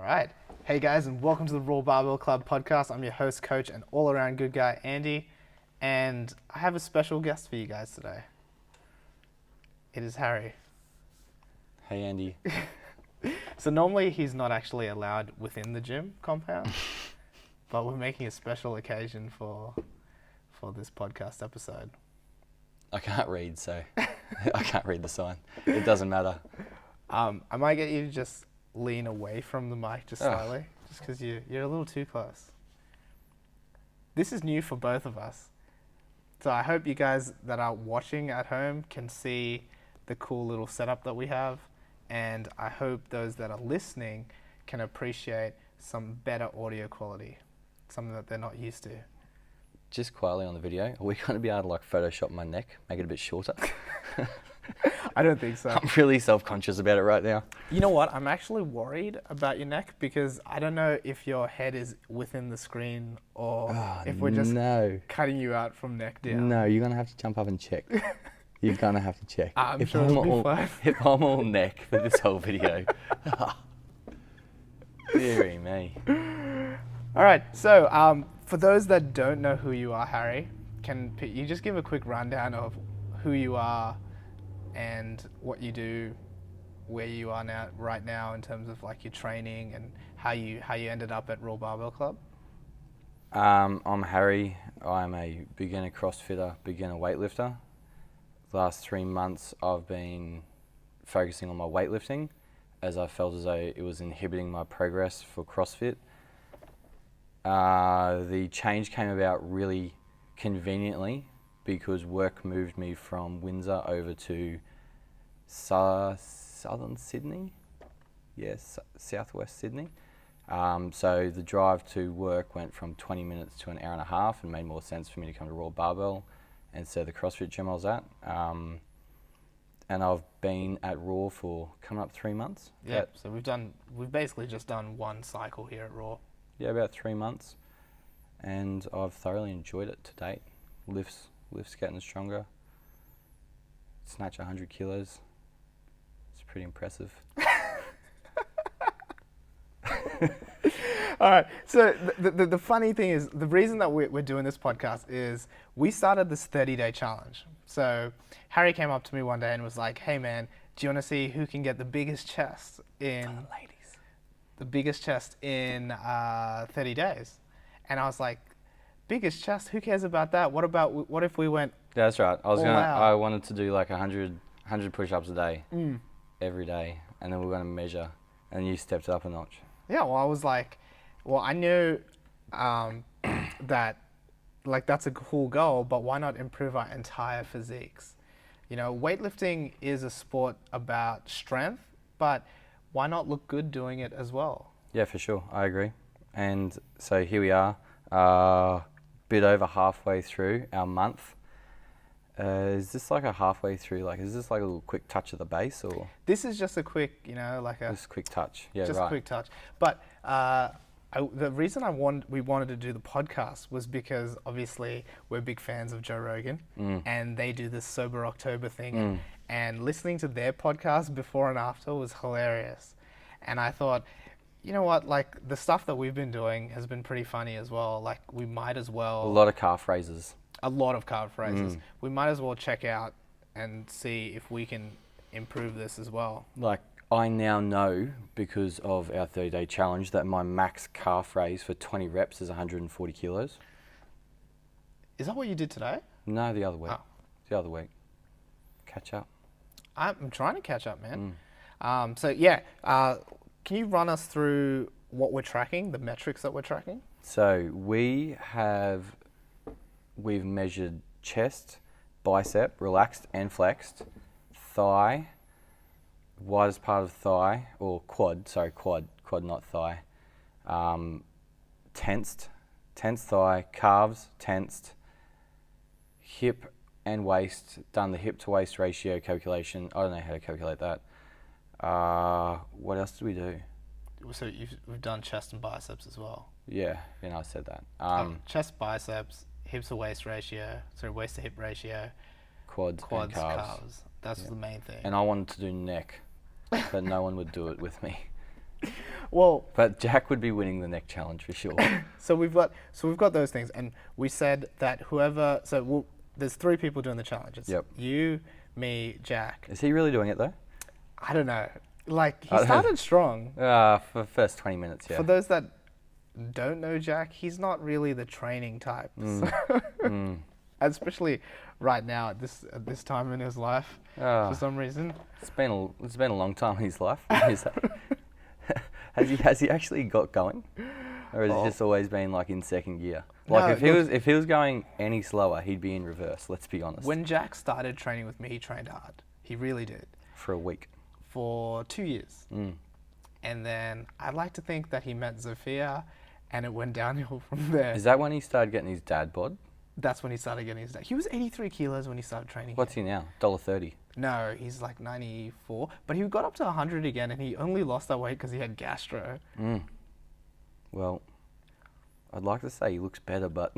right. Hey guys, and welcome to the RAW Barbell Club podcast. I'm your host, coach, and all-around good guy, Andy. And I have a special guest for you guys today. It is Harry. Hey, Andy. So normally he's not actually allowed within the gym compound, but we're making a special occasion for this podcast episode. I can't read, so I can't read the sign. It doesn't matter. I might get you to just lean away from the mic just slightly, just because you're a little too close. This is new for both of us. So I hope you guys that are watching at home can see the cool little setup that we have. And I hope those that are listening can appreciate some better audio quality, something that they're not used to. Just quietly on the video, are we going to be able to like Photoshop my neck, make it a bit shorter? I don't think so. I'm really self-conscious about it right now. You know what? I'm actually worried about your neck because I don't know if your head is within the screen or if we're just cutting you out from neck down. No, you're going to have to jump up and check. You're going to have to check. I'm sure it'll be fine. If I'm all neck for this whole video. Deary me. All right, so for those that don't know who you are, Harry, can you just give a quick rundown of who you are and what you do, where you are now, right now, in terms of like your training and how you ended up at RAW Barbell Club? I'm Harry. I'm a beginner CrossFitter, beginner weightlifter. The last 3 months I've been focusing on my weightlifting as I felt as though it was inhibiting my progress for CrossFit. The change came about really conveniently because work moved me from Windsor over to southern Sydney. Yes, southwest Sydney. So the drive to work went from 20 minutes to an hour and a half and made more sense for me to come to RAW Barbell instead of the CrossFit gym I was at. And I've been at RAW for coming up 3 months. Yeah, so we've basically just done one cycle here at RAW. Yeah, about 3 months. And I've thoroughly enjoyed it to date. Lifts getting stronger. Snatch 100 kilos. It's pretty impressive. All right. So the funny thing is, the reason that we're doing this podcast is we started this 30-day challenge. So Harry came up to me one day and was like, "Hey man, do you want to see who can get the biggest chest in 30 days?" And I was like, "Biggest chest? Who cares about that? What if we went?" Yeah, that's right. I I wanted to do like 100 push-ups a day, every day, and then we were going to measure. And you stepped it up a notch. Yeah, well, I was like, I knew that like that's a cool goal, but why not improve our entire physiques? You know, weightlifting is a sport about strength, but why not look good doing it as well? Yeah, for sure. I agree. And so here we are, bit over halfway through our month. Is this like a halfway through, like, is this like a little quick touch of the base or? This is just a quick, just a quick touch. Yeah, just right. a quick touch. But the reason we wanted to do the podcast was because obviously we're big fans of Joe Rogan and they do this Sober October thing and listening to their podcast before and after was hilarious. And I thought, you know what, like the stuff that we've been doing has been pretty funny as well. Like we might as well. A lot of calf raises. A lot of calf raises. We might as well check out and see if we can improve this as well. Like I now know because of our 30-day challenge that my max calf raise for 20 reps is 140 kilos. Is that what you did today? No, the other week. Oh. The other week. Catch up. I'm trying to catch up, man. Can you run us through what we're tracking, the metrics that we're tracking? So we've measured chest, bicep, relaxed and flexed, thigh, widest part of thigh, or quad not thigh, tensed thigh, calves, tensed, hip and waist, done the hip to waist ratio calculation. I don't know how to calculate that. What else did we do? So we've done chest and biceps as well. Yeah, I said that. Chest, biceps, hips to waist ratio, waist to hip ratio, quads and calves. That's the main thing. And I wanted to do neck, but no one would do it with me. Well, But Jack would be winning the neck challenge for sure. so we've got those things, and we said that whoever. There's 3 people doing the challenges. Yep. You, me, Jack. Is he really doing it though? I don't know. Like, he I don't know. started strong. For the first 20 minutes, yeah. For those that don't know Jack, he's not really the training type. So especially right now at this time in his life, for some reason. It's been a long time in his life. Has he actually got going, or has it just always been like in second gear? Like No, if he was going any slower, he'd be in reverse. Let's be honest. When Jack started training with me, he trained hard. He really did. For a week. For 2 years. And then I'd like to think that he met Zofia, and it went downhill from there. Is that when he started getting his dad bod? That's when he started getting his dad. He was 83 kilos when he started training. What's he now? $1.30. No, he's like 94. But he got up to 100 again, and he only lost that weight because he had gastro. Well, I'd like to say he looks better, but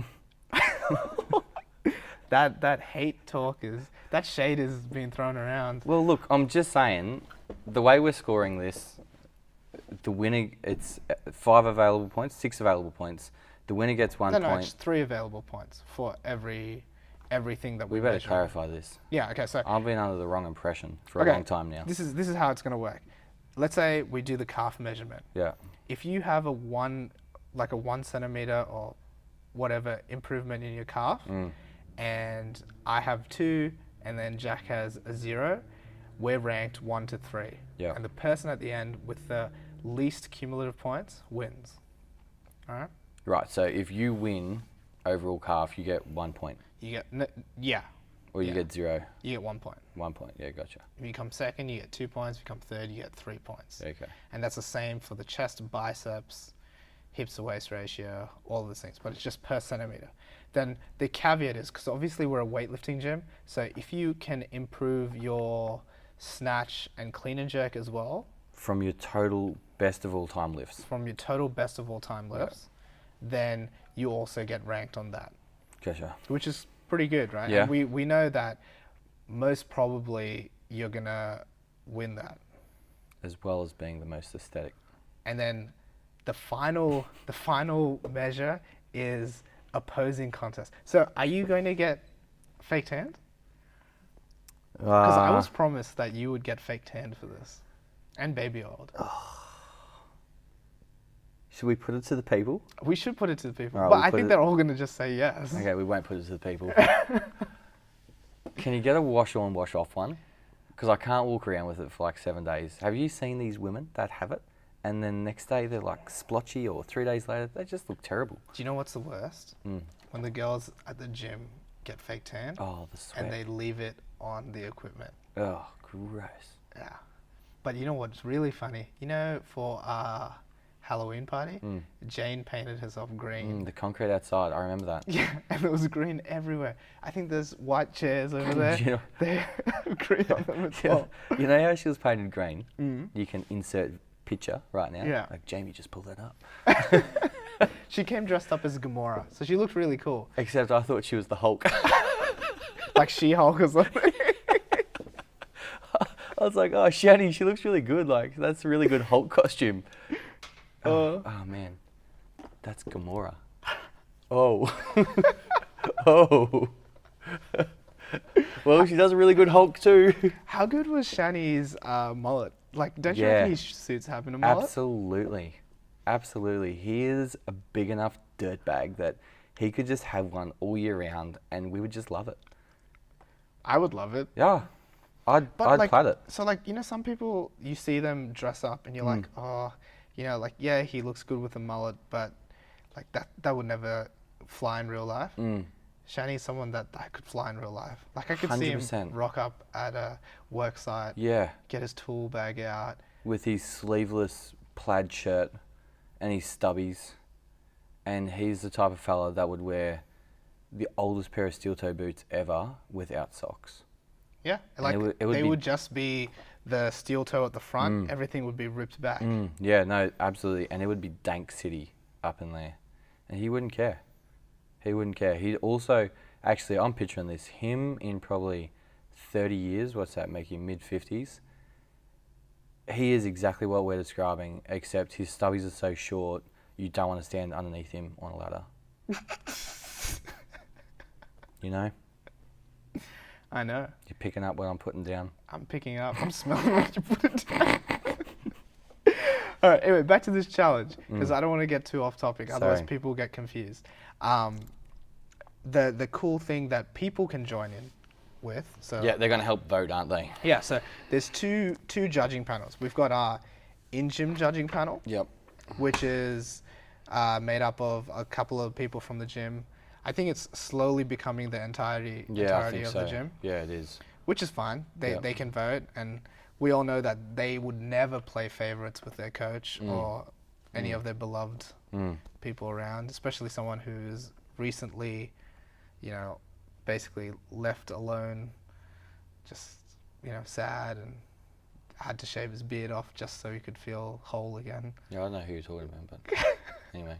that hate talk that shade is being thrown around. well, look, I'm just saying, the way we're scoring this, the winner, it's 5 available points, 6 available points. The winner gets 1 point. No, it's 3 available points for everything that we We better measure. clarify this. Yeah. Okay. So I've been under the wrong impression for a long time now. This is how it's going to work. Let's say we do the calf measurement. Yeah. If you have a 1 centimeter or whatever improvement in your calf, and I have 2, and then Jack has a 0, we're ranked 1 to 3. Yeah. And the person at the end with the least cumulative points wins. All right. Right. So if you win overall calf, you get 1 point, You get or you get 0. You get 1 point. 1 point. Yeah, gotcha. If you come second, you get 2 points. If you come third, you get 3 points. Okay. And that's the same for the chest, biceps, hips to waist ratio, all of those things, but it's just per centimeter. Then the caveat is, because obviously we're a weightlifting gym, so if you can improve your snatch and clean and jerk as well, From your total best of all time lifts. from your total best of all time lifts, then you also get ranked on that, Gotcha. which is pretty good, right? Yeah. And we know that most probably you're going to win that. As well as being the most aesthetic. And then the final measure is opposing contest. So are you going to get fake tanned? Because I was promised that you would get fake tanned for this. And baby oiled. Should we put it to the people? We should put it to the people. All right, but we'll I put think it- they're all going to just say yes. Okay, we won't put it to the people. Can you get a wash on, wash off one? Because I can't walk around with it for like 7 days. Have you seen these women that have it? And then next day they're like splotchy, or 3 days later they just look terrible. Do you know what's the worst? When the girls at the gym get fake tan Oh, the sweat. and they leave it on the equipment. Oh, gross. Yeah. But you know what's really funny? You know, for our Halloween party, Jane painted herself green. The concrete outside, I remember that. Yeah, and there was green everywhere. I think there's white chairs over there. You know- They're green on them as well. You know how she was painted green? You can insert picture right now. Yeah. Like, Jamie, just pull that up. She came dressed up as Gamora, so she looked really cool. Except I thought she was the Hulk. Like She-Hulk or something. I was like, oh, Shani, she looks really good. Like, that's a really good Hulk costume. Oh man, that's Gamora. Oh. Oh. Well, she does a really good Hulk too. How good was Shani's mullet? Like, don't you Yeah. reckon his suits having a mullet? Absolutely. Absolutely. He is a big enough dirtbag that he could just have one all year round and we would just love it. I would love it. Yeah. I'd like, plat it. So, like, you know, some people, you see them dress up and you're like, oh, you know, like, yeah, he looks good with a mullet, but, like, that would never fly in real life. Shani's someone that could fly in real life. Like, I could see him 100%. rock up at a work site, Yeah. get his tool bag out. With his sleeveless plaid shirt and his stubbies. And he's the type of fella that would wear the oldest pair of steel toe boots ever without socks. Yeah, And like, it would they be- would just be the steel toe at the front. Everything would be ripped back. Yeah, no, absolutely. And it would be dank city up in there. And he wouldn't care. He wouldn't care. He'd also, actually, I'm picturing this, him in probably 30 years, what's that, make him mid-50s? he is exactly what we're describing, except his stubbies are so short, you don't want to stand underneath him on a ladder. You know? I know. You're picking up what I'm putting down. I'm picking up. I'm smelling what you put it down. All right, anyway, back to this challenge, because I don't want to get too off topic, otherwise people get confused. The cool thing that people can join in with. So Yeah, they're going to help vote, aren't they? yeah, so there's two judging panels. We've got our in-gym judging panel, Yep. which is made up of a couple of people from the gym. I think it's slowly becoming the entirety I think of so. the gym. Yeah, it is. Which is fine. They can vote, and we all know that they would never play favorites with their coach or any of their beloved people around, especially someone who's recently, basically left alone, just, sad, and had to shave his beard off just so he could feel whole again. Yeah, I don't know who you're talking about, but anyway.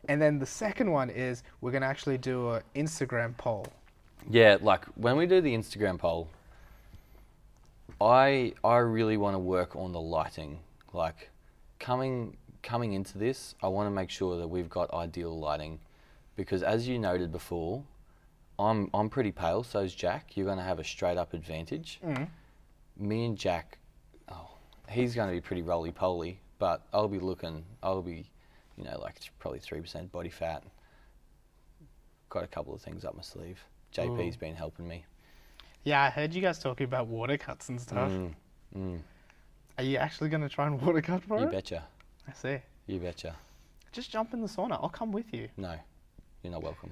And then the second one is we're going to actually do an Instagram poll. Yeah, like when we do the Instagram poll, I really want to work on the lighting. Like coming into this, I want to make sure that we've got ideal lighting, because as you noted before, I'm pretty pale, so is Jack. You're going to have a straight up advantage. Me and Jack, he's going to be pretty roly-poly, but I'll be like probably 3% body fat. Got a couple of things up my sleeve. JP's been helping me. Yeah, I heard you guys talking about water cuts and stuff. Are you actually going to try and water cut for it? You betcha. I see. You betcha. Just jump in the sauna. I'll come with you. No, you're not welcome.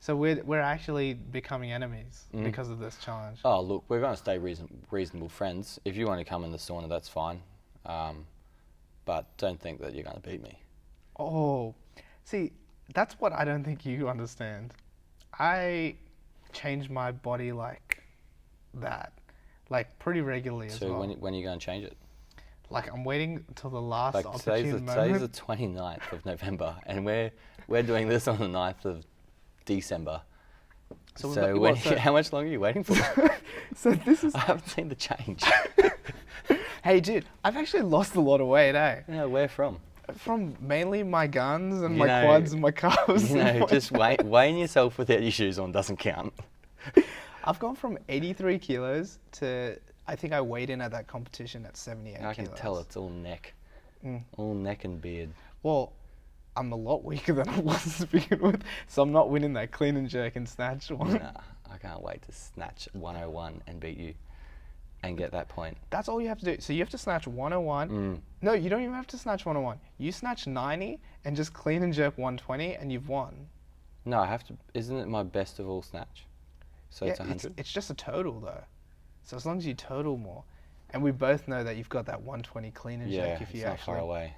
So we're actually becoming enemies because of this challenge. Oh, look, we're going to stay reasonable friends. If you want to come in the sauna, that's fine. But don't think that you're going to beat me. Oh, see, that's what I don't think you understand. I change my body like that, like pretty regularly as well. So when are you going to change it? Like I'm waiting until the last opportune moment. Today's the 29th of November, and we're doing this on the 9th of December. So how much longer are you waiting for? So this is... I haven't seen the change. Hey, dude, I've actually lost a lot of weight, eh? Yeah, where from? From mainly my guns and my quads and my calves. Just weighing yourself without your shoes on doesn't count. I've gone from 83 kilos to, I think I weighed in at that competition at 78 kilos. I can tell it's all neck. All neck and beard. Well, I'm a lot weaker than I was to begin with, so I'm not winning that clean and jerk and snatch one. Nah, I can't wait to snatch 101 and beat you and get that point. That's all you have to do. So you have to snatch 101. No, you don't even have to snatch 101. You snatch 90 and just clean and jerk 120 and you've won. No, I have to. Isn't it my best of all snatch? So it's 100? It's just a total though. So as long as you total more. And we both know that you've got that 120 clean and jerk if you actually far away.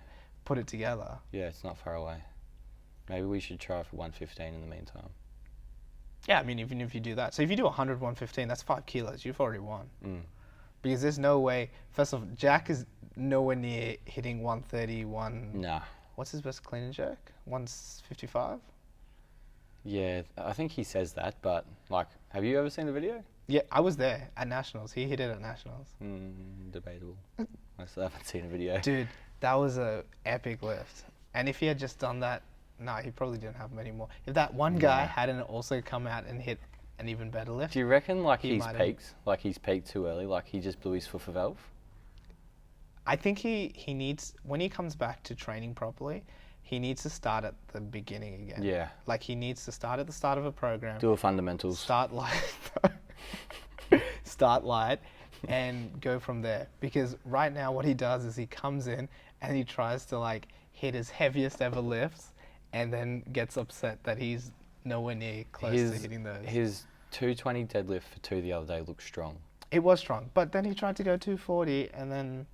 Put it together. Yeah, it's not far away. Maybe we should try for 115 in the meantime. Yeah, I mean, even if you do that. So if you do 100, 115, that's 5 kilos. You've already won. Because there's no way. First of all, Jack is nowhere near hitting 131. Nah. What's his best clean and jerk? 155? Yeah, I think he says that, but like, have you ever seen the video? Yeah, I was there at Nationals. He hit it at Nationals. Debatable. I still haven't seen a video. Dude, that was a epic lift. And if he had just done that, he probably didn't have many more. If that one guy hadn't also come out and hit an even better lift. Do you reckon like he's peaked too early, like he just blew his foot for valve? I think he needs, when he comes back to training properly, he needs to start at the beginning again. Yeah. Like he needs to start at the start of a program. Do a fundamentals. Start light and go from there. Because right now what he does is he comes in and he tries to like hit his heaviest ever lifts and then gets upset that he's nowhere near close to hitting those. His 220 deadlift for 2 the other day looked strong. It was strong, but then he tried to go 240 and then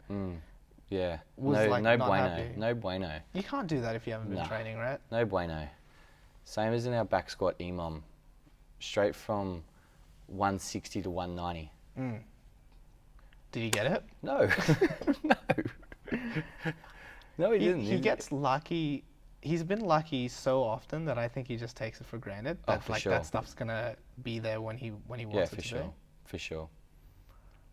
was no not bueno. happy. No bueno. You can't do that if you haven't been training, right? No bueno. Same as in our back squat EMOM. Straight from 160 to 190. Did he get it? No. No, he didn't. He gets lucky. He's been lucky so often that I think he just takes it for granted. That sure. that stuff's gonna be there when he wants it to be. For sure.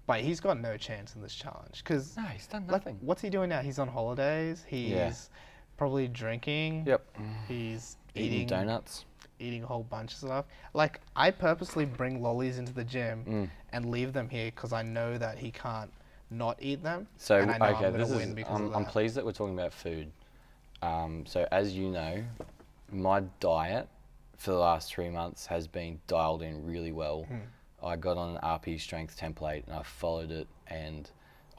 But he's got no chance in this challenge because No, he's done nothing. what's he doing now? He's on holidays. He's probably drinking. Yep. He's Eating donuts. eating a whole bunch of stuff. Like, I purposely bring lollies into the gym and leave them here because I know that he can't not eat them. So, and I know okay, I'm gonna win because of that. I'm pleased that we're talking about food. So, as you know, my diet for the last 3 months has been dialed in really well. I got on an RP strength template and I followed it, and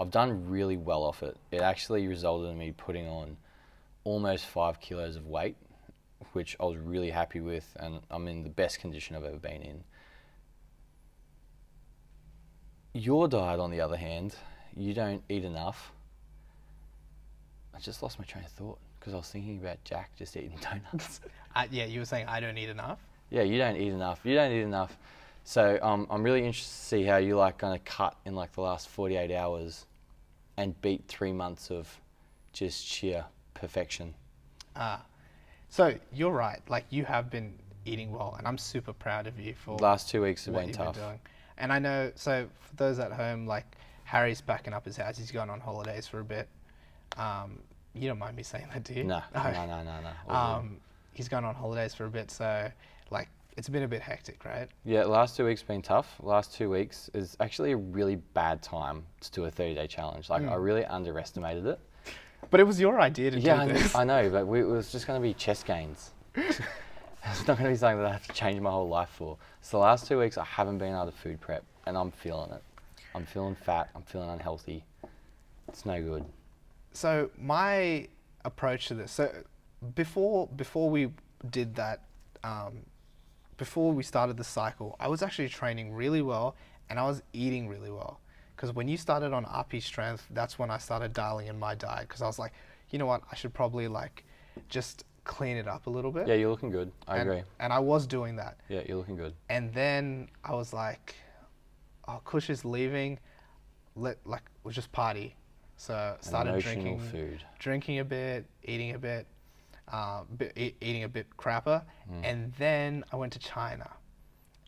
I've done really well off it. It actually resulted in me putting on almost 5 kilos of weight, which I was really happy with, and I'm in the best condition I've ever been in. Your diet, on the other hand, you don't eat enough. I just lost my train of thought because I was thinking about Jack just eating donuts. Yeah, you were saying I don't eat enough? Yeah, you don't eat enough. You don't eat enough. So I'm really interested to see how you like going to cut in like the last 48 hours and beat 3 months of just sheer perfection. So you're right. Like, you have been eating well, and I'm super proud of you for The last 2 weeks have what been you've tough. been doing. And I know, so for those at home, like, Harry's packing up his house. He's going on holidays for a bit. You don't mind me saying that, do you? No. All good. He's going on holidays for a bit, so like, it's been a bit hectic, right? Yeah, the last 2 weeks have been tough. Last 2 weeks is actually a really bad time to do a 30-day challenge. Like, I really underestimated it. But it was your idea to do this. I know, but it was just going to be chest gains. It's not going to be something that I have to change my whole life for. So the last 2 weeks, I haven't been able to food prep, and I'm feeling it. I'm feeling fat. I'm feeling unhealthy. It's no good. So my approach to this, so before we did that, before we started the cycle, I was actually training really well, and I was eating really well. Because when you started on RP strength, that's when I started dialing in my diet. Because I was like, you know what, I should probably like just clean it up a little bit. Yeah, you're looking good. I agree. And I was doing that. Yeah, you're looking good. And then I was like, oh, Kush is leaving. We'll just party. So started drinking a bit, eating a bit, eating a bit crapper. And then I went to China,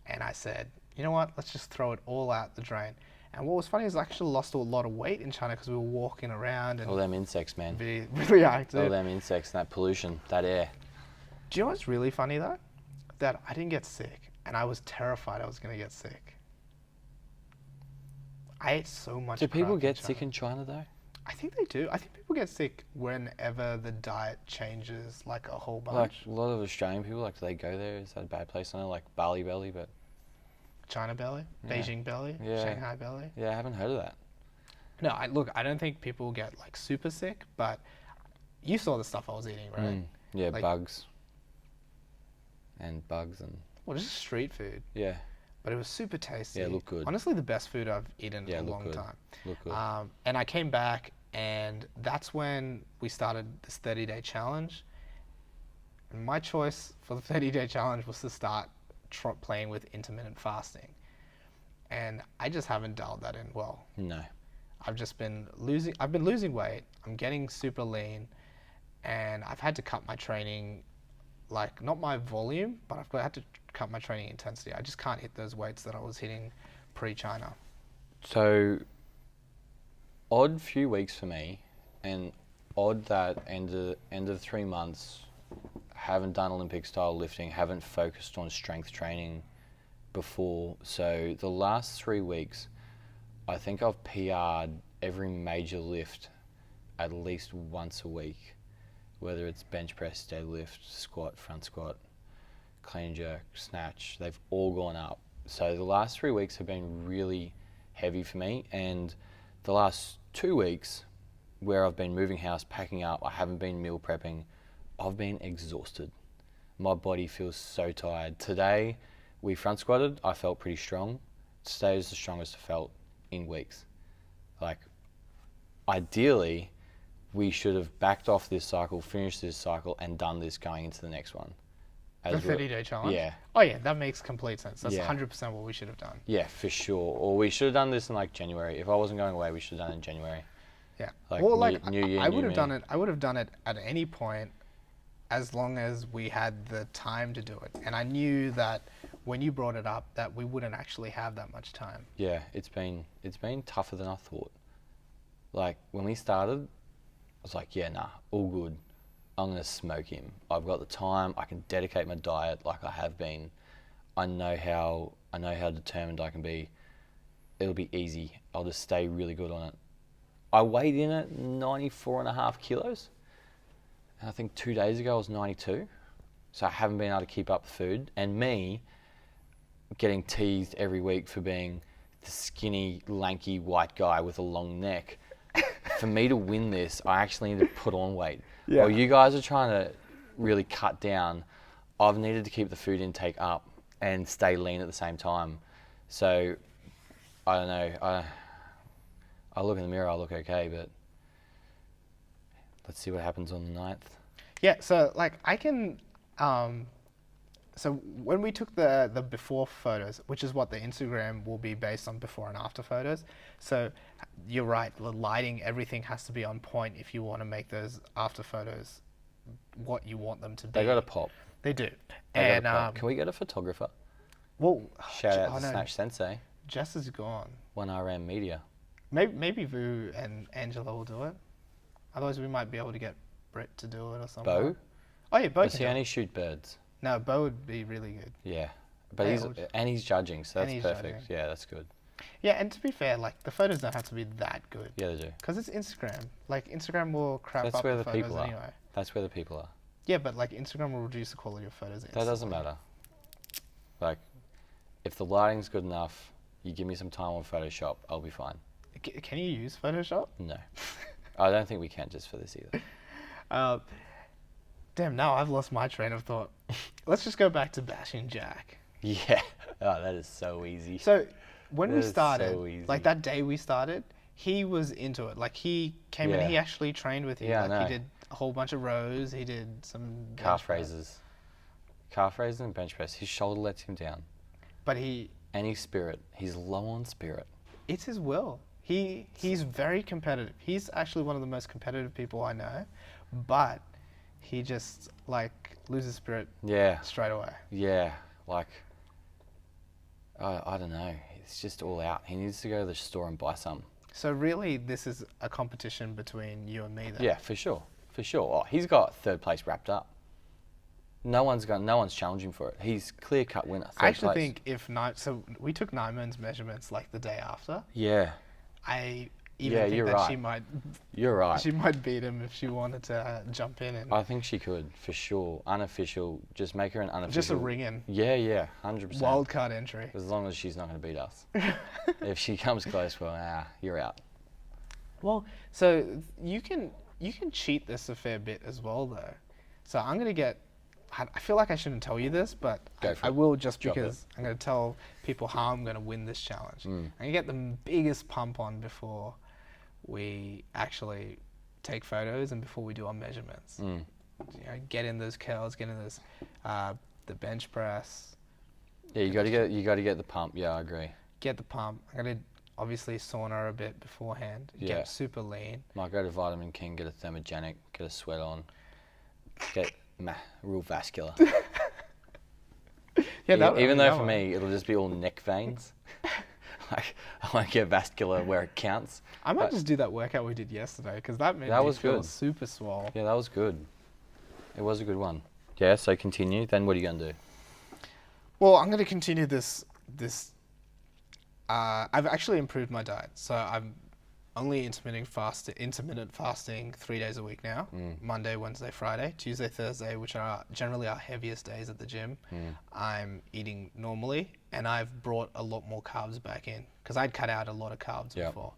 and I said, you know what, let's just throw it all out the drain. And what was funny is I actually lost a lot of weight in China because we were walking around and all them insects, man. Really active. All them insects, that pollution, that air. Do you know what's really funny though? That I didn't get sick, and I was terrified I was going to get sick. I ate so much. Do people get China. sick in China though? I think they do. I think people get sick whenever the diet changes like a whole bunch. Like a lot of Australian people, like, do they go there? Is that a bad place? I know, like Bali belly, but China belly, Yeah. Beijing belly, Yeah. Shanghai belly. yeah, I haven't heard of that. No, I don't think people get like super sick, but you saw the stuff I was eating, right? Yeah, Like- bugs and Well, just street food, yeah, but it was super tasty. Yeah, it looked good. Honestly, the best food I've eaten Yeah, in it a looked long good. time. look good. And I came back, and that's when we started this 30-day challenge. And my choice for the 30-day challenge was to start playing with intermittent fasting. And I just haven't dialed that in well. No. I've been losing weight. I'm getting super lean, and I've had to cut my training, like not my volume, but I've had to cut my training intensity. I just can't hit those weights that I was hitting pre-China. So, odd few weeks for me, and odd that end of 3 months, haven't done Olympic style lifting, haven't focused on strength training before. So the last 3 weeks, I think I've PR'd every major lift at least once a week, whether it's bench press, deadlift, squat, front squat, clean and jerk, snatch, they've all gone up. So the last 3 weeks have been really heavy for me, and the last 2 weeks where I've been moving house, packing up, I haven't been meal prepping, I've been exhausted. My body feels so tired. Today, we front squatted, I felt pretty strong. Today was the strongest I felt in weeks. Like, ideally, we should have backed off this cycle, finished this cycle, and done this going into the next one. The 30-day challenge? Yeah. Oh yeah, that makes complete sense. That's Yeah. 100% what we should have done. Yeah, for sure. Or we should have done this in like January. If I wasn't going away, we should have done it in January. Yeah. Like well, new- like new year, I new would have me. done it. I would have done it at any point, as long as we had the time to do it. And I knew that when you brought it up that we wouldn't actually have that much time. Yeah, it's been tougher than I thought. Like when we started, I was like, yeah, nah, all good. I'm gonna smoke him. I've got the time. I can dedicate my diet like I have been. I know how determined I can be. It'll be easy. I'll just stay really good on it. I weighed in at 94.5 kilos. And I think 2 days ago I was 92. So I haven't been able to keep up the food. And me getting teased every week for being the skinny, lanky white guy with a long neck. For me to win this, I actually need to put on weight. Yeah. While you guys are trying to really cut down, I've needed to keep the food intake up and stay lean at the same time. So, I don't know. I look in the mirror, I look okay, but let's see what happens on the 9th. Yeah, so like I can, so when we took the before photos, which is what the Instagram will be based on, before and after photos. So you're right, the lighting, everything has to be on point if you want to make those after photos what you want them to be. They got to pop. They do. They gotta pop. Can we get a photographer? Well, Shout out to Snatch Sensei. Jess is gone. 1RM Media. Maybe Vu and Angela will do it. Otherwise, we might be able to get Britt to do it or something. Bo? Oh yeah, Bo. Does he only shoot birds? No, Bo would be really good. Yeah, but he's judging, so that's perfect. Judging. Yeah, that's good. Yeah, and to be fair, like the photos don't have to be that good. Yeah, they do. Because it's Instagram. Like Instagram will crap that's up where the photos people anyway. Are. That's where the people are. Yeah, but like Instagram will reduce the quality of photos instantly. That doesn't matter. Like, if the lighting's good enough, you give me some time on Photoshop, I'll be fine. Can you use Photoshop? No. I don't think we can just for this either. Damn, now I've lost my train of thought. Let's just go back to bashing Jack. Yeah. Oh, that is so easy. So, when we started, like that day we started, he was into it. Like he came in, he actually trained with you. Yeah, like he did a whole bunch of rows. He did some calf raises and bench press. His shoulder lets him down. But he's spirit. He's low on spirit. It's his will. He's very competitive. He's actually one of the most competitive people I know, but he just like loses spirit. Yeah. Straight away. Yeah, like I don't know. It's just all out. He needs to go to the store and buy some. So really, this is a competition between you and me, then. Yeah, for sure. Oh, he's got third place wrapped up. No one's challenging for it. He's clear cut winner. I actually think so we took Naiman's measurements like the day after. Yeah. I even think that she might. You're right. She might beat him if she wanted to jump in. And I think she could, for sure. Unofficial. Just make her an unofficial. Just a ring in. Yeah, 100%. Wild card entry. As long as she's not going to beat us. If she comes close, well, you're out. Well, so you can cheat this a fair bit as well, though. So I'm going to get. I feel like I shouldn't tell you this, but I will just because I'm going to tell people how I'm going to win this challenge. I'm going to get the biggest pump on before we actually take photos and before we do our measurements. You know, get in those curls, get in those the bench press. Yeah, you got to get the pump. Yeah, I agree. Get the pump. I'm going to obviously sauna a bit beforehand. Yeah. Get super lean. Might go to Vitamin King, get a thermogenic, get a sweat on, get real vascular. Yeah, even though for me it'll just be all neck veins. Like I won't get vascular where it counts. I might just do that workout we did yesterday because that made me feel super swole. Yeah, that was good. It was a good one. Yeah, so continue. Then what are you going to do? Well, I'm going to continue this. I've actually improved my diet, so I'm only intermittent fasting 3 days a week now. Monday, Wednesday, Friday, Tuesday, Thursday, which are generally our heaviest days at the gym. I'm eating normally, and I've brought a lot more carbs back in because I'd cut out a lot of carbs before.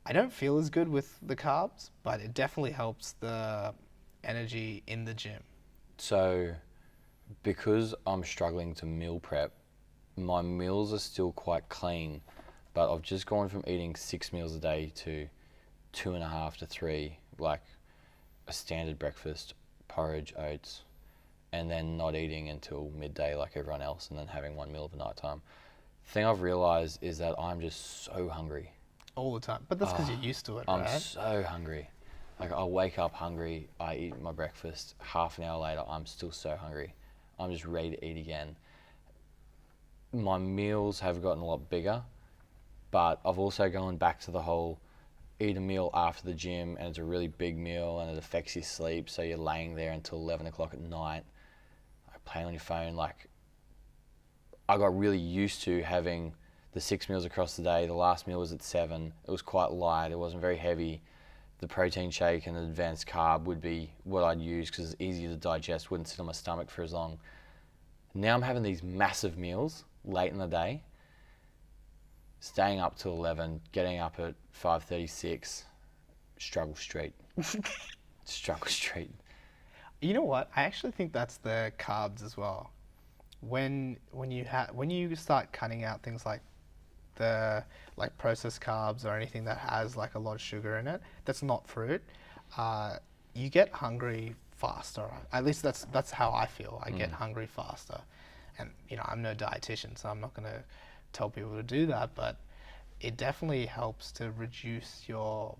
I don't feel as good with the carbs, but it definitely helps the energy in the gym. So, because I'm struggling to meal prep, my meals are still quite clean. But I've just gone from eating 6 meals a day to 2.5 to 3, like a standard breakfast, porridge, oats, and then not eating until midday like everyone else, and then having 1 meal at the night time. The thing I've realised is that I'm just so hungry. All the time. But that's because you're used to it, right? I'm so hungry. Like I wake up hungry, I eat my breakfast, half an hour later I'm still so hungry. I'm just ready to eat again. my meals have gotten a lot bigger, but I've also gone back to the whole eat a meal after the gym, and it's a really big meal and it affects your sleep, so you're laying there until 11 o'clock at night, like playing on your phone. Like, I got really used to having the 6 meals across the day. The last meal was at 7. It was quite light, it wasn't very heavy. The protein shake and the advanced carb would be what I'd use because it's easier to digest, wouldn't sit on my stomach for as long. Now I'm having these massive meals late in the day, staying up till 11, getting up at 5:36, struggle street. Struggle street. You know what? I actually think that's the carbs as well. When you start cutting out things like processed carbs or anything that has like a lot of sugar in it, that's not fruit, you get hungry faster. At least that's how I feel. I get hungry faster. And I'm no dietitian, so I'm not going to tell people to do that, but it definitely helps to reduce your,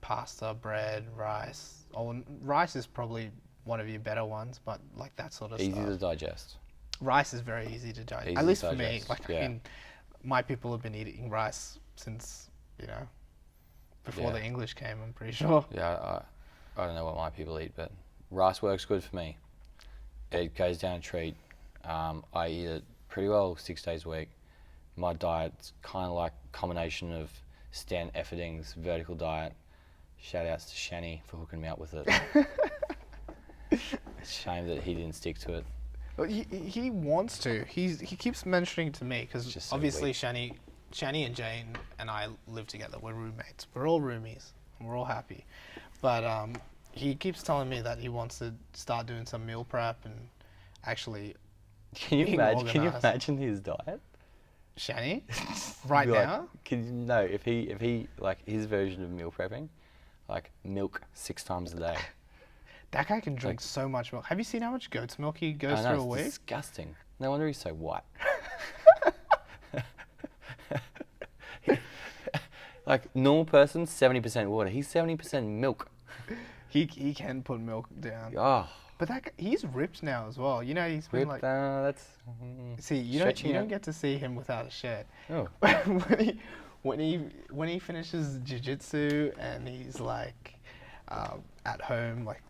pasta, bread, rice. Or rice is probably one of your better ones, but like that sort of stuff. Easy to digest. Rice is very easy to digest. Easy At least to for me. digest, Like, yeah. I mean, my people have been eating rice since, before the English came, I'm pretty sure. Yeah, I don't know what my people eat, but rice works good for me. It goes down a treat. I eat it pretty well 6 days a week. My diet's kind of like a combination of Stan Efferding's vertical diet. Shout outs to Shani for hooking me up with it. It's a shame that he didn't stick to it. Well, he wants to. He keeps mentioning to me because So obviously weak. Shani and Jane and I live together. We're roommates. We're all roomies. And we're all happy. But he keeps telling me that he wants to start doing some meal prep and actually. Can you being organised. imagine his diet? Shani, right Like, now. Can you know if he like his version of meal prepping, like milk 6 times a day? That guy can drink so much milk. Have you seen how much goat's milk he goes I know, through a it's week? disgusting. No wonder he's so white. Like normal person, 70% water. He's 70% milk. He can put milk down. Oh, But that guy, he's ripped now as well. He's been rip. like. That's. See, you stretching don't out. get to see him without a shirt. Oh. when he finishes jiu-jitsu and he's like at home like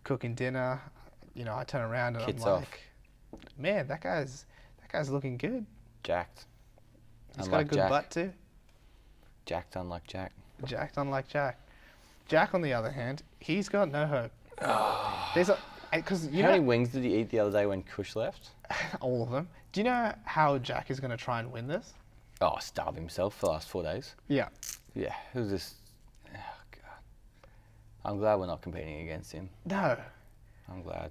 cooking dinner, I turn around and Kits I'm off. like, man, that guy's looking good. Jacked. He's Unlike got a good Jack. butt too. Jacked unlike Jack. Jacked unlike Jack. Jack, on the other hand, he's got no hope. There's because How many wings did he eat the other day when Kush left? all of them. Do you know how Jack is going to try and win this? Oh, starve himself for the last 4 days. Yeah. Yeah, it was just. Oh, God. I'm glad we're not competing against him. No. I'm glad.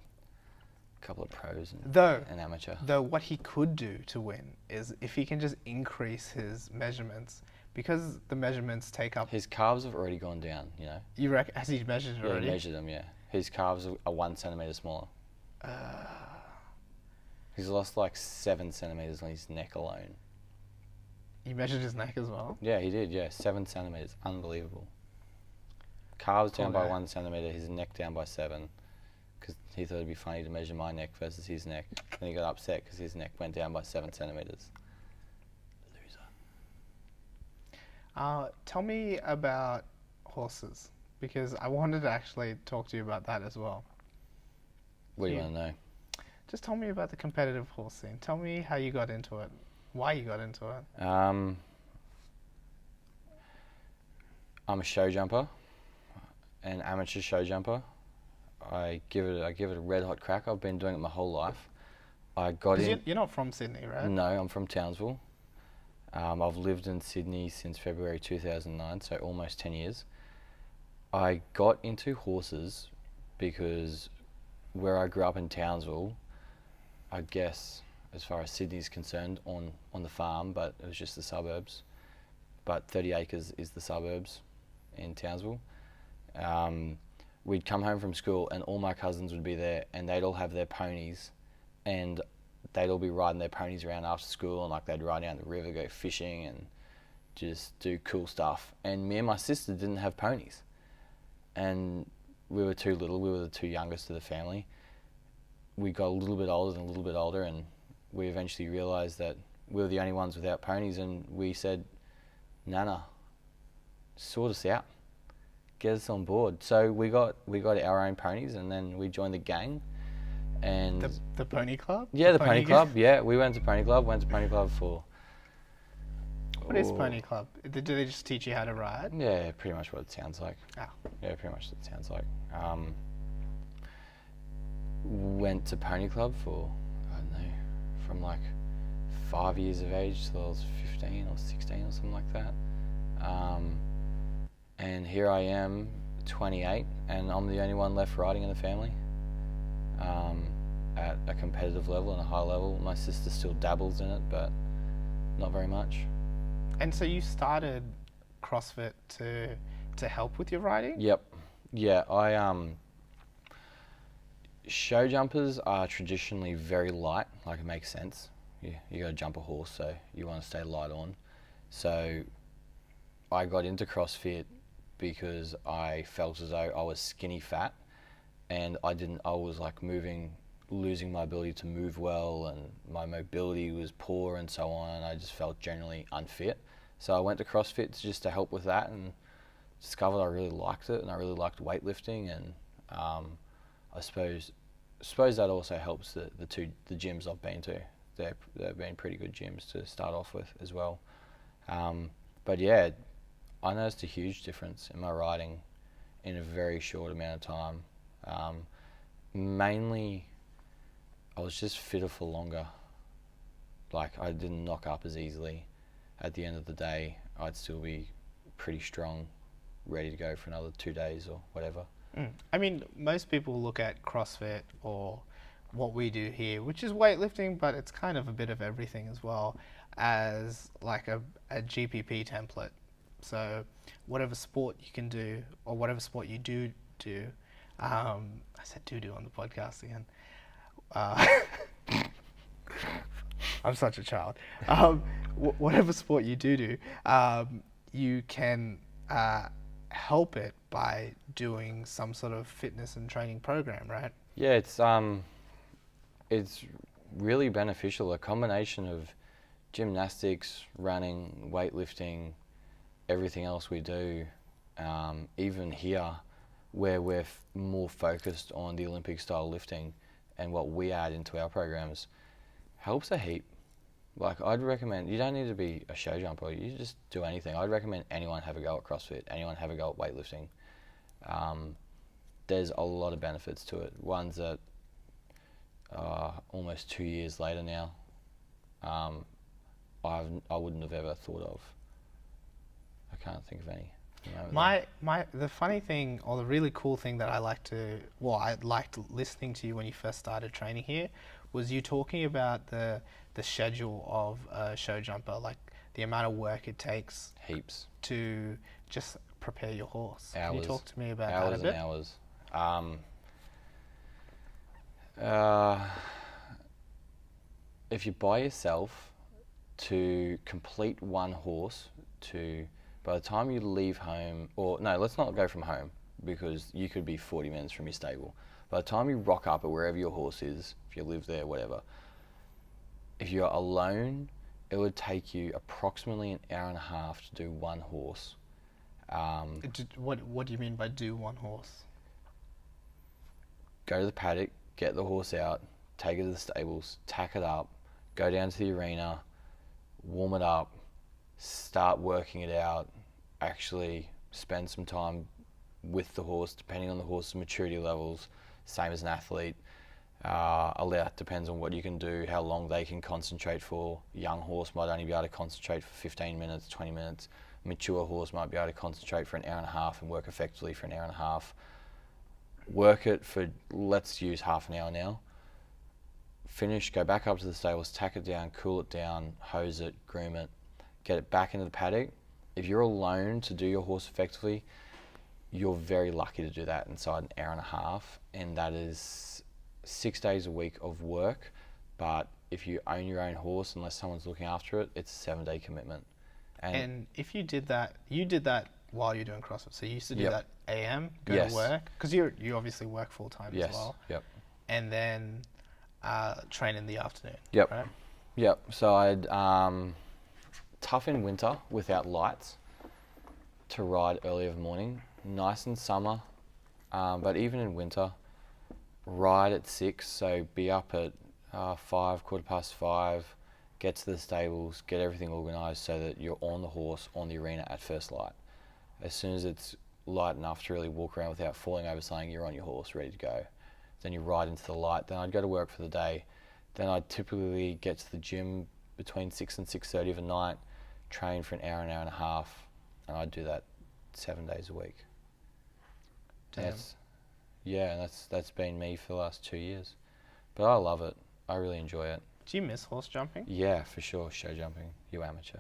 A couple of pros and Though an amateur. what he could do to win is if he can just increase his measurements, because the measurements take up. His calves have already gone down, You reckon? Has he measured it Yeah, already? he measured them, yeah. His calves are 1 centimetre smaller. He's lost like 7 centimetres on his neck alone. You measured his neck as well. Yeah, he did, yeah. 7 centimetres. Unbelievable. Calves down Poor by guy. 1 centimetre, his neck down by 7. Because he thought it'd be funny to measure my neck versus his neck. And he got upset because his neck went down by 7 centimetres. Loser. Tell me about horses, because I wanted to actually talk to you about that as well. What do you Yeah. want to know? Just tell me about the competitive horse scene. Tell me how you got into it, why you got into it. I'm a show jumper, an amateur show jumper. I give it a red hot crack. I've been doing it my whole life. I got 'Cause in. you're not from Sydney, right? No, I'm from Townsville. I've lived in Sydney since February 2009, so almost 10 years. I got into horses because where I grew up in Townsville, I guess as far as Sydney's concerned, on the farm, but it was just the suburbs. But 30 acres is the suburbs in Townsville. We'd come home from school and all my cousins would be there and they'd all have their ponies and they'd all be riding their ponies around after school and like they'd ride down the river, go fishing and just do cool stuff. And me and my sister didn't have ponies. And we were too little, we were the two youngest of the family. We got a little bit older and we eventually realised that we were the only ones without ponies, and we said, Nana, sort us out, get us on board. So we got our own ponies, and then we joined the gang. And the pony club? Yeah, the pony club. Yeah, we went to pony club. Went to pony club for. What is pony club? Do they just teach you how to ride? Yeah, pretty much what it sounds like. Oh. Yeah, pretty much what it sounds like. Went to pony club for, I don't know, from like 5 years of age till I was 15 or 16 or something like that. And here I am, 28, and I'm the only one left riding in the family. At a competitive level and a high level. My sister still dabbles in it, but not very much. And so you started CrossFit to help with your riding? Yep. Yeah, show jumpers are traditionally very light, like it makes sense. You got to jump a horse, so you want to stay light on. So I got into CrossFit because I felt as though I was skinny fat, and I was like losing my ability to move well, and my mobility was poor and so on, and I just felt generally unfit. So I went to CrossFit just to help with that, and discovered I really liked it, and I really liked weightlifting, and I suppose that also helps the gyms I've been to. They've been pretty good gyms to start off with as well. But yeah, I noticed a huge difference in my riding in a very short amount of time. Mainly, I was just fitter for longer. Like, I didn't knock up as easily. At the end of the day, I'd still be pretty strong, ready to go for another 2 days or whatever. I mean, most people look at CrossFit or what we do here, which is weightlifting, but it's kind of a bit of everything as well, as like a GPP template. So whatever sport you can do, or whatever sport you do, I said do on the podcast again. I'm such a child. Whatever sport you do, you can help it by doing some sort of fitness and training program, right? Yeah, it's really beneficial. A combination of gymnastics, running, weightlifting, everything else we do, even here, where we're more focused on the Olympic style lifting and what we add into our programs, helps a heap. Like, I'd recommend, you don't need to be a show jumper, you just do anything. I'd recommend anyone have a go at CrossFit, anyone have a go at weightlifting. There's a lot of benefits to it. Ones that almost 2 years later now, I wouldn't have ever thought of. I can't think of any. The funny thing, or the really cool thing that I liked listening to you when you first started training here, was you talking about the schedule of a show jumper, like the amount of work it takes heaps to just prepare your horse. Hours. Can you talk to me about that a bit? Hours and hours. If you're by yourself, to complete one horse, by the time you leave home, or no, let's not go from home, because you could be 40 minutes from your stable. By the time you rock up at wherever your horse is, if you live there, whatever, if you're alone, it would take you approximately an hour and a half to do one horse. What do you mean by do one horse? Go to the paddock, get the horse out, take it to the stables, tack it up, go down to the arena, warm it up, start working it out, actually spend some time with the horse, depending on the horse's maturity levels, same as an athlete. Depends on what you can do, how long they can concentrate for. A young horse might only be able to concentrate for 15 minutes, 20 minutes. A mature horse might be able to concentrate for an hour and a half and work effectively for an hour and a half. Work it for, let's use half an hour now. Finish, go back up to the stables, tack it down, cool it down, hose it, groom it, get it back into the paddock. If you're alone to do your horse effectively, you're very lucky to do that inside an hour and a half, and that is 6 days a week of work. But if you own your own horse, unless someone's looking after it, it's a 7-day commitment. And if you did that while you're doing CrossFit, so you used to do that AM, go Yes. to work, because you obviously work full time as well. Yep. And then train in the afternoon. Yep. Right? Yep. So I'd tough in winter without lights to ride early of the morning. Nice in summer, but even in winter, ride at 6. So be up at 5, 5:15. Get to the stables, get everything organised so that you're on the horse, on the arena at first light. As soon as it's light enough to really walk around without falling over something, you're on your horse, ready to go. Then you ride into the light. Then I'd go to work for the day. Then I'd typically get to the gym between 6 and 6:30 of the night, train for an hour and a half, and I'd do that 7 days a week. Damn. And that's been me for the last 2 years. But I love it. I really enjoy it. Do you miss horse jumping? Yeah, for sure. Show jumping. You amateur.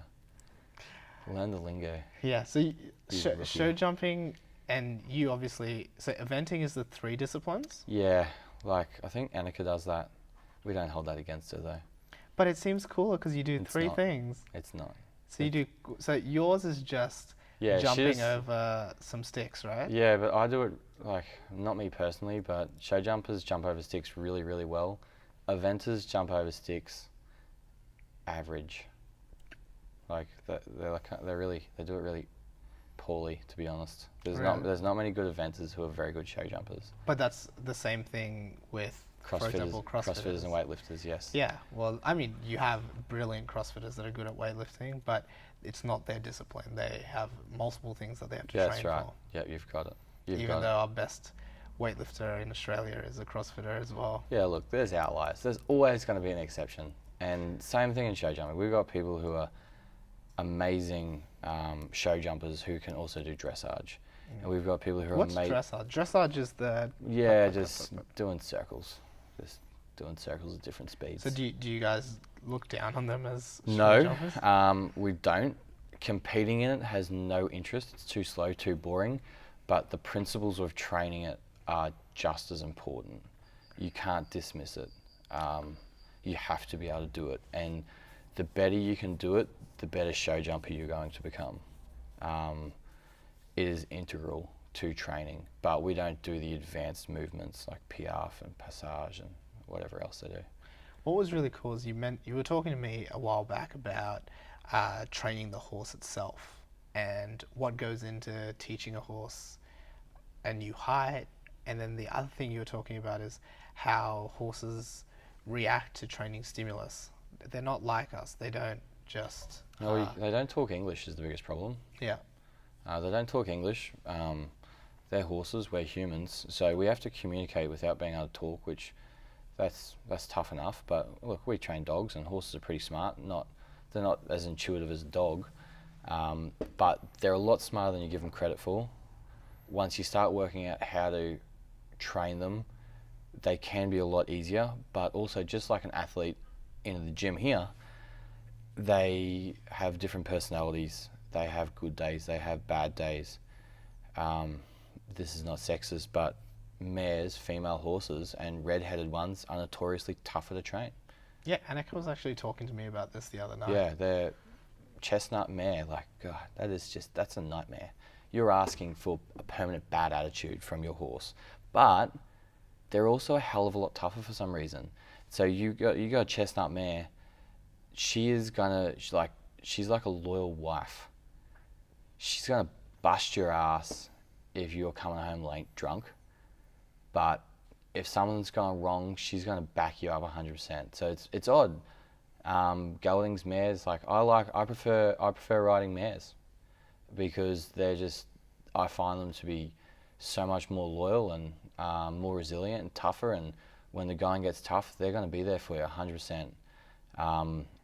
Learn the lingo. Yeah, so Rookie. show jumping, and you obviously, so eventing is the 3 disciplines? Yeah, like I think Annika does that. We don't hold that against her though. But it seems cooler because you do It's 3 not. things. It's not. So you do, so yours is just Yeah, jumping over some sticks, right? Yeah, but I do it like, not me personally, but show jumpers jump over sticks really, really well. Eventers jump over sticks average. Like they do it really poorly, to be honest. There's not many good eventers who are very good show jumpers. But that's the same thing with, for example, CrossFitters and weightlifters, yes. Yeah, well, I mean, you have brilliant CrossFitters that are good at weightlifting, but it's not their discipline. They have multiple things that they have to train That's right. for. Yeah, you've got it. Even though our best weightlifter in Australia is a CrossFitter as well. Yeah, look, there's outliers. There's always going to be an exception. And same thing in show jumping. We've got people who are amazing show jumpers who can also do dressage. And we've got people who are amazing. What's dressage? Dressage is the... Yeah, just doing circles. Just doing circles at different speeds. So do you guys look down on them as show No, jumpers? we don't. Competing in it has no interest. It's too slow, too boring. But the principles of training it are just as important. You can't dismiss it. You have to be able to do it. And the better you can do it, the better show jumper you're going to become. It is integral to training, but we don't do the advanced movements like piaffe and passage and whatever else they do. What was really cool is you were talking to me a while back about training the horse itself and what goes into teaching a horse a new height. And then the other thing you were talking about is how horses react to training stimulus. They're not like us. They don't just... They don't talk English is the biggest problem. Yeah. They don't talk English. They're horses, we're humans. So we have to communicate without being able to talk, which that's tough enough. But look, we train dogs and horses are pretty smart. They're not as intuitive as a dog, but they're a lot smarter than you give them credit for. Once you start working out how to train them, they can be a lot easier, but also just like an athlete in the gym here, they have different personalities. They have good days, they have bad days. This is not sexist, but mares, female horses, and red-headed ones are notoriously tougher to train. Yeah, Annika was actually talking to me about this the other night. Yeah, they're chestnut mare, like, God, that's a nightmare. You're asking for a permanent bad attitude from your horse. But they're also a hell of a lot tougher for some reason. So you got a chestnut mare, she's like a loyal wife. She's gonna bust your ass if you're coming home late drunk. But if something's gone wrong, she's gonna back you up 100%. So it's odd. Geldings mares, like I prefer riding mares because I find them to be so much more loyal and more resilient and tougher, and when the going gets tough, they're going to be there for you 100%.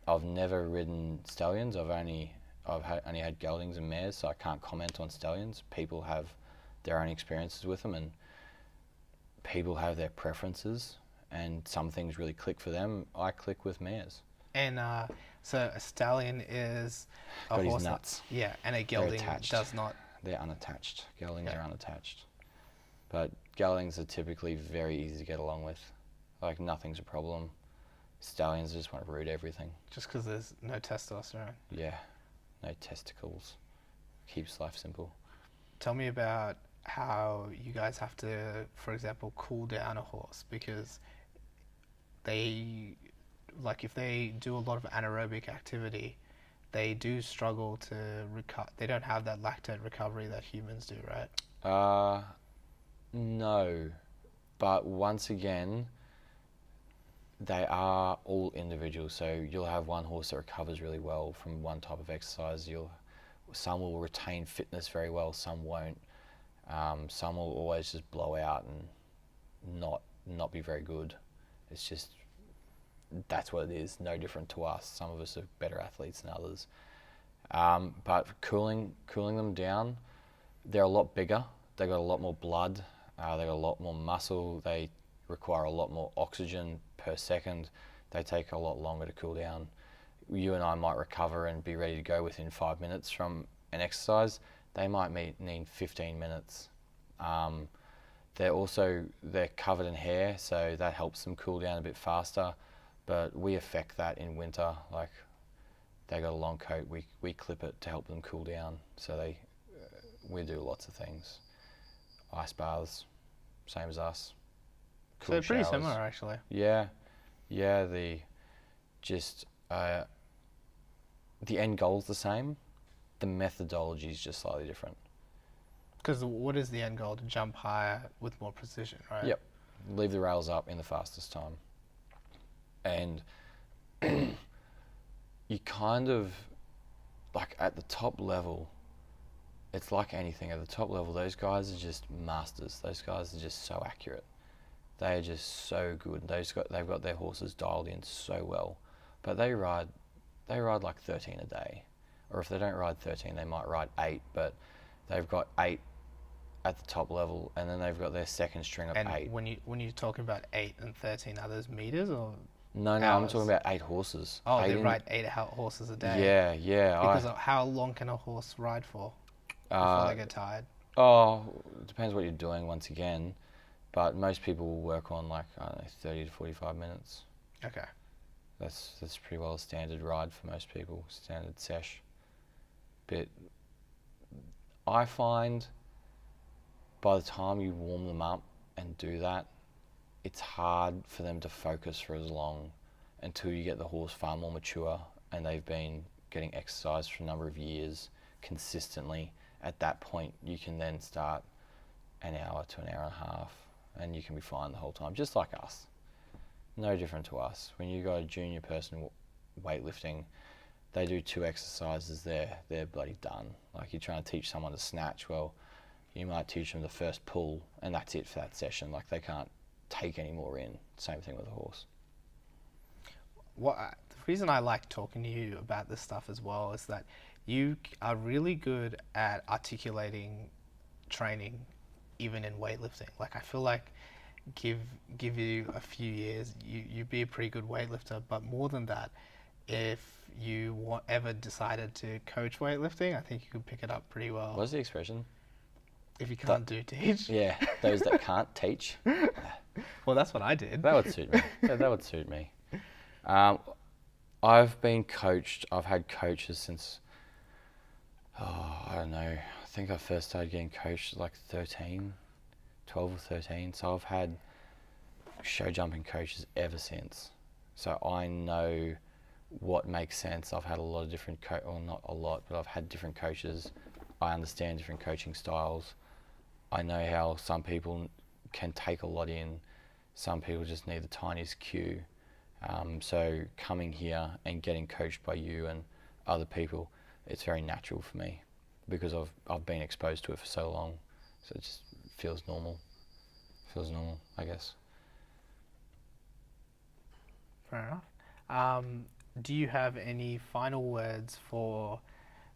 I've never ridden stallions. I've only had geldings and mares, so I can't comment on stallions. People have their own experiences with them, and people have their preferences, and some things really click for them. I click with mares. And so a stallion is a But horse. he's nuts. Yeah, and a gelding does not. They're unattached. Geldings Yeah. are unattached. But geldings are typically very easy to get along with. Like, nothing's a problem. Stallions just want to root everything. Just because there's no testosterone. Yeah, no testicles. Keeps life simple. Tell me about how you guys have to, for example, cool down a horse, because they like if they do a lot of anaerobic activity, they do struggle to recover. They don't have that lactate recovery that humans do, right? No, but once again, they are all individuals. So you'll have one horse that recovers really well from one type of exercise. Some will retain fitness very well, some won't. Some will always just blow out and not be very good. It's just, that's what it is. No different to us. Some of us are better athletes than others. But cooling them down, they're a lot bigger. They got a lot more blood. They got a lot more muscle. They require a lot more oxygen per second. They take a lot longer to cool down. You and I might recover and be ready to go within 5 minutes from an exercise. They might need 15 minutes. They're covered in hair, so that helps them cool down a bit faster. But we affect that in winter. Like, they got a long coat, we clip it to help them cool down. So we do lots of things. Ice baths, same as us. Cool so pretty similar, actually. Yeah. The end goal's the same. The methodology is just slightly different. Because what is the end goal? To jump higher with more precision, right? Yep. Leave the rails up in the fastest time. And you kind of, like at the top level, it's like anything. At the top level, those guys are just masters. Those guys are just so accurate. They are just so good. They've got their horses dialed in so well. But they ride like 13 a day. Or if they don't ride 13, they might ride 8, but they've got 8 at the top level, and then they've got their second string of 8. And when you're talking about 8 and 13, are those meters or No, hours? I'm talking about 8 horses. Oh, they ride 8 horses a day? Yeah. Because how long can a horse ride for before they get tired? Oh, it depends what you're doing, once again. But most people will work on, like, I don't know, 30 to 45 minutes. Okay. That's pretty well a standard ride for most people, standard sesh. But I find by the time you warm them up and do that, it's hard for them to focus for as long until you get the horse far more mature and they've been getting exercise for a number of years consistently. At that point, you can then start an hour to an hour and a half, and you can be fine the whole time, just like us. No different to us. When you got a junior person weightlifting, they do 2 exercises, they're bloody done. Like, you're trying to teach someone to snatch, well, you might teach them the first pull, and that's it for that session. Like, they can't take any more in. Same thing with a horse. The reason I like talking to you about this stuff as well is that you are really good at articulating training, even in weightlifting. Like, I feel like give you a few years, you'd be a pretty good weightlifter. But more than that, if you ever decided to coach weightlifting, I think you could pick it up pretty well. What's the expression? If you can't teach. Yeah, those that can't teach. Well, that's what I did. That would suit me. Yeah, that would suit me. I've been coached. I've had coaches since, I don't know. I think I first started getting coached at like 12 or 13. So I've had show jumping coaches ever since. So I know what makes sense. I've had a lot of different, not a lot, but I've had different coaches. I understand different coaching styles. I know how some people can take a lot in. Some people just need the tiniest cue. So coming here and getting coached by you and other people, it's very natural for me because I've been exposed to it for so long. So it just feels normal. Feels normal, I guess. Fair enough. Do you have any final words for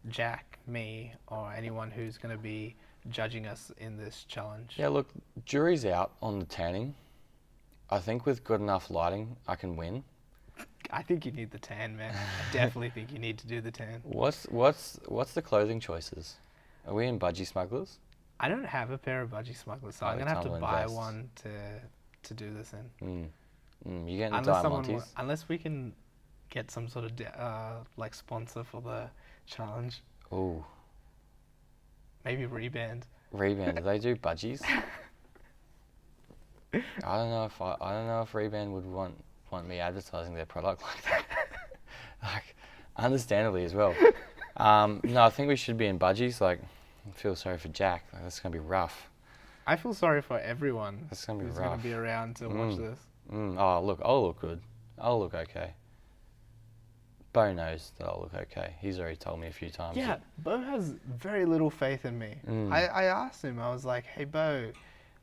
Jack, me, or anyone who's going to be judging us in this challenge? Yeah, look, jury's out on the tanning. I think with good enough lighting, I can win. I think you need the tan, man. I definitely think you need to do the tan. What's the clothing choices? Are we in Budgie Smugglers? I don't have a pair of Budgie Smugglers, so I'm going to have to buy one to do this in. You getting the Diamantes? Unless we can get some sort of like sponsor for the challenge. Ooh. Maybe Reband. Reband, do they do budgies? I don't know if Reband would want want me advertising their product like that. Like, understandably as well. No, I think we should be in budgies. Like, I feel sorry for Jack. Like, that's going to be rough. I feel sorry for everyone That's going to be who's rough. going to be around to watch this. Oh, look, I'll look good. I'll look okay. Bo knows that I'll look okay. He's already told me a few times. Yeah, Bo has very little faith in me. I asked him, I was like, hey, Bo,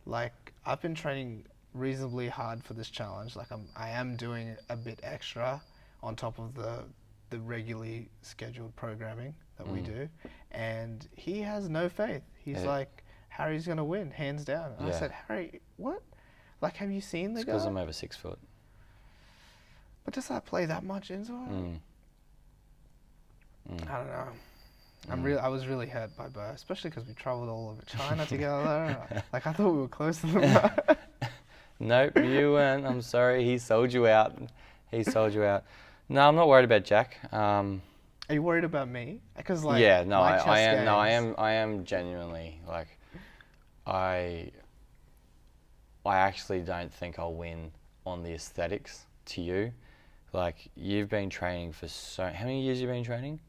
like, I've been training reasonably hard for this challenge. Like, I am doing a bit extra on top of the regularly scheduled programming that we do. And he has no faith. He's like, Harry's going to win, hands down. And I said, Harry, what? Like, have you seen the guy? Because I'm over 6 foot. But does that play that much into it? I don't know. I was really hurt by Bo, especially because we travelled all over China together. Like, I thought we were closer than that. Nope, you weren't. I'm sorry. He sold you out. No, I'm not worried about Jack. Are you worried about me? Because like, yeah, no, my I am. games, No, I am genuinely like, I actually don't think I'll win on the aesthetics to you. Like, you've been training for how many years you been training?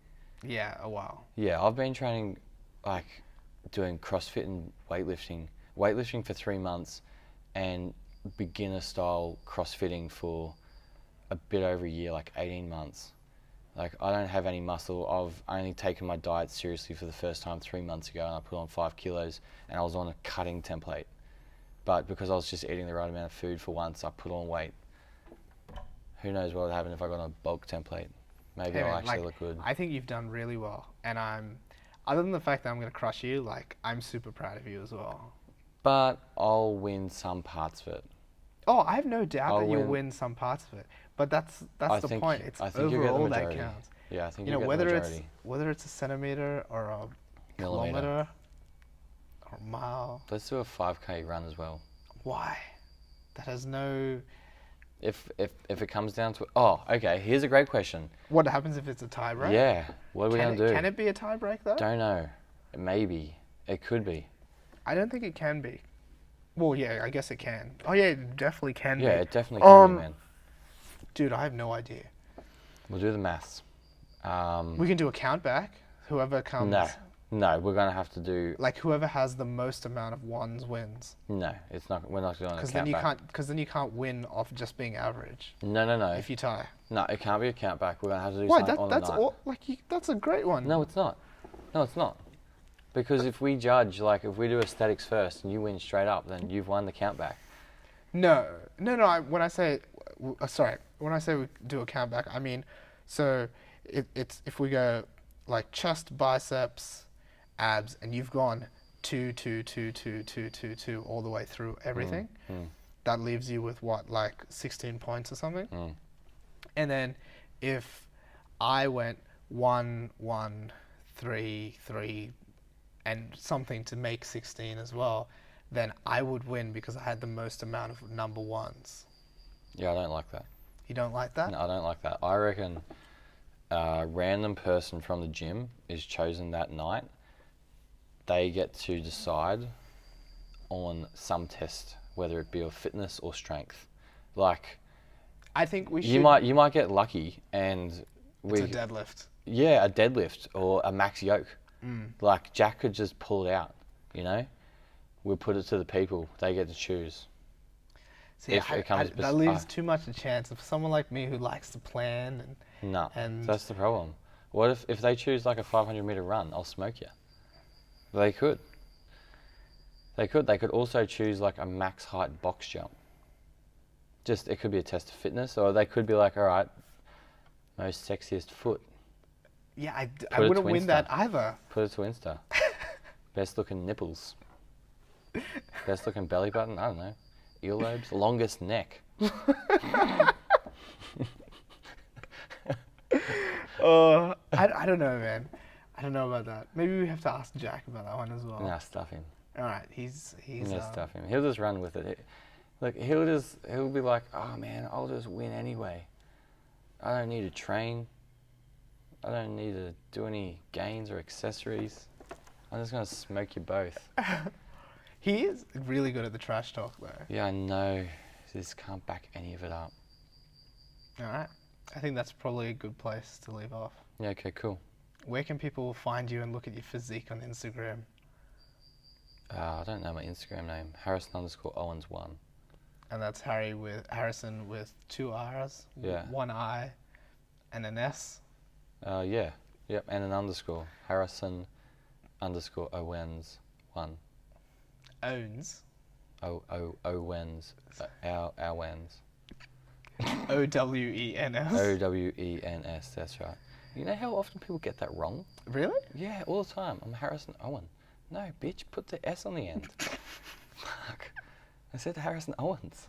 Yeah, a while. Yeah, I've been training, like, doing CrossFit and weightlifting for 3 months, and beginner style CrossFitting for a bit over a year, like 18 months. Like, I don't have any muscle. I've only taken my diet seriously for the first time 3 months ago, and I put on 5 kilos, and I was on a cutting template. But because I was just eating the right amount of food for once, I put on weight. Who knows what would happen if I got on a bulk template? Maybe I'll actually look good. I think you've done really well, and other than the fact that I'm going to crush you, like, I'm super proud of you as well. But I'll win some parts of it. Oh, I have no doubt that you'll win some parts of it. But that's the point. It's overall that counts. Yeah, I think you know, get the majority. whether it's a centimeter or a kilometer or a mile. Let's do a 5K run as well. Why? That has no. If it comes down to okay. Here's a great question. What happens if it's a tie break? Yeah. What are we gonna do? Can it be a tie break though? Don't know. Maybe it could be. I don't think it can be. Well, yeah, I guess it can. Oh yeah, it definitely can be. Yeah, it definitely can be, man. Dude, I have no idea. We'll do the maths. We can do a count back. Whoever comes. No, we're gonna have to do. Like, whoever has the most amount of ones wins. No, it's not. We're not doing a count back. Because then you can't win off just being average. No. If you tie. No, it can't be a count back. We're gonna have to do something on the night. That's a great one. No, it's not. No, it's not. Because if we judge, like, if we do aesthetics first and you win straight up, then you've won the count back. No. When I say we do a count back, I mean, so it's if we go like chest, biceps, abs, and you've gone 2, 2, 2, 2, 2, 2, 2 all the way through everything. That leaves you with what, like 16 points or something. And then if I went 1, 1, 3, 3, and something to make 16 as well, then I would win because I had the most amount of number ones. Yeah, I don't like that. You don't like that? No, I don't like that. I reckon a random person from the gym is chosen that night. They get to decide on some test, whether it be of fitness or strength. Like, I think we should. You might get lucky and it's a deadlift. Yeah, a deadlift or a max yoke. Like, Jack could just pull it out, you know? We'll put it to the people. They get to choose. See, that leaves too much a chance of someone like me who likes to plan and. No, that's the problem. What if they choose like a 500-meter run? I'll smoke you. They could. They could also choose like a max height box jump. Just, it could be a test of fitness, or they could be like, all right, most sexiest foot. Yeah, I wouldn't win that either. Put it to Insta. Best looking nipples. Best looking belly button. I don't know. Earlobes. Longest neck. I don't know, man. I don't know about that. Maybe we have to ask Jack about that one as well. Nah, stuff him. All right, he's. Stuff him. He'll just run with it. Look, he'll be like, oh man, I'll just win anyway. I don't need to train. I don't need to do any gains or accessories. I'm just gonna smoke you both. He is really good at the trash talk though. Yeah, I know. Just can't back any of it up. All right. I think that's probably a good place to leave off. Yeah, okay, cool. Where can people find you and look at your physique on Instagram? I don't know my Instagram name. Harrison_Owens1. And that's Harrison with 2 R's, Yeah. 1 I, and an S. Yeah. Yep, and an underscore. Harrison_Owens1. Owns. Owens. Our wens. Owens. Owens, that's right. You know how often people get that wrong? Really? Yeah, all the time. I'm Harrison Owen. No, bitch, put the S on the end. Fuck. I said Harrison Owens.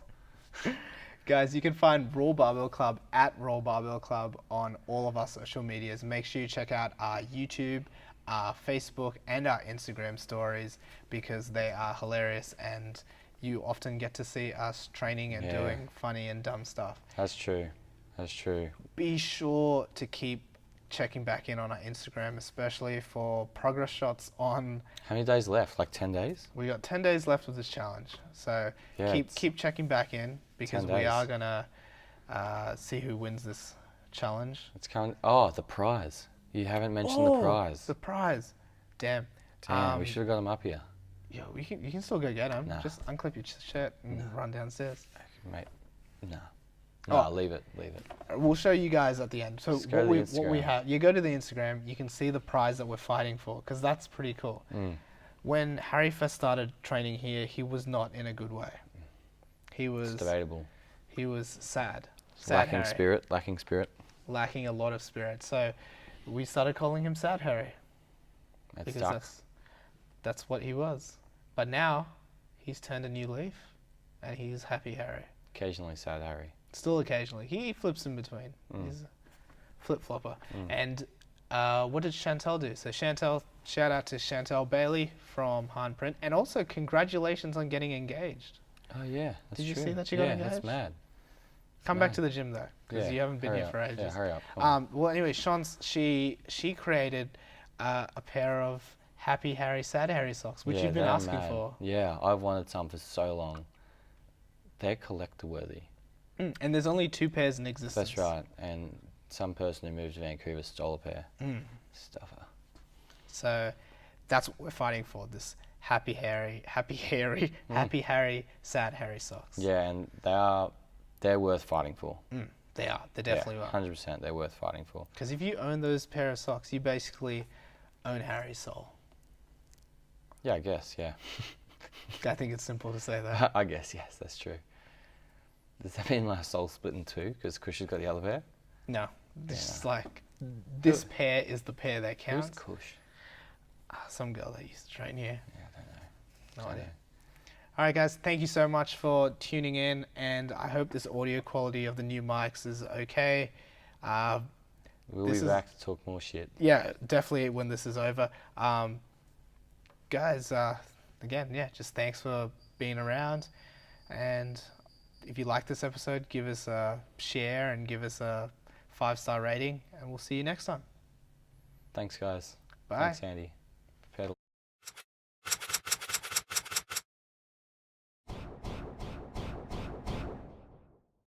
Guys, you can find RAW Barbell Club at RAW Barbell Club on all of our social medias. Make sure you check out our YouTube, our Facebook, and our Instagram stories because they are hilarious and you often get to see us training and doing funny and dumb stuff. That's true. That's true. Be sure to keep checking back in on our Instagram, especially for progress shots on... How many days left? Like 10 days? We got 10 days left of this challenge. So keep checking back in because we are going to see who wins this challenge. It's coming. Oh, the prize. You haven't mentioned the prize. The prize. Damn. We should have got him up here. Yeah, you can still go get him. Nah. Just unclip your shirt and run downstairs. Mate, no. No, leave it. We'll show you guys at the end. So what we have, you go to the Instagram, you can see the prize that we're fighting for, because that's pretty cool. When Harry first started training here, he was not in a good way. It's debatable. He was sad. Lacking spirit. Lacking a lot of spirit. So we started calling him Sad Harry. Because that's what he was. But now he's turned a new leaf, and he's Happy Harry. Occasionally Sad Harry. Still occasionally. He flips in between. He's a flip-flopper. And what did Chantel do? So Chantel, shout out to Chantel Bailey from Handprint. And also congratulations on getting engaged. Oh, yeah. That's Did you true. see that you got engaged? Yeah, that's mad. Come back to the gym, though, because you haven't been here for ages. Yeah, hurry up. Well, anyway, she created a pair of Happy Harry, Sad Harry socks, which you've been asking for. Yeah, I've wanted some for so long. They're collector worthy. And there's only 2 pairs in existence. That's right. And some person who moved to Vancouver stole a pair. Stuffer. So that's what we're fighting for, this Happy Harry, Sad Harry socks. Yeah, and they're worth fighting for. They are. They definitely are. 100%. They're worth fighting for. Because if you own those pair of socks, you basically own Harry's soul. Yeah, I guess, yeah. I think it's simple to say that. I guess, yes, that's true. Does that mean my soul split in 2 because Kush has got the other pair? No. It's just like, this pair is the pair that counts. Who's Kush? Some girl that used to train here. Yeah, I don't know. No idea. All right, guys, thank you so much for tuning in, and I hope this audio quality of the new mics is okay. We'll be back to talk more shit. Yeah, definitely when this is over. Guys, again, just thanks for being around, and if you like this episode, give us a share and give us a 5-star rating, and we'll see you next time. Thanks, guys. Bye. Thanks, Andy.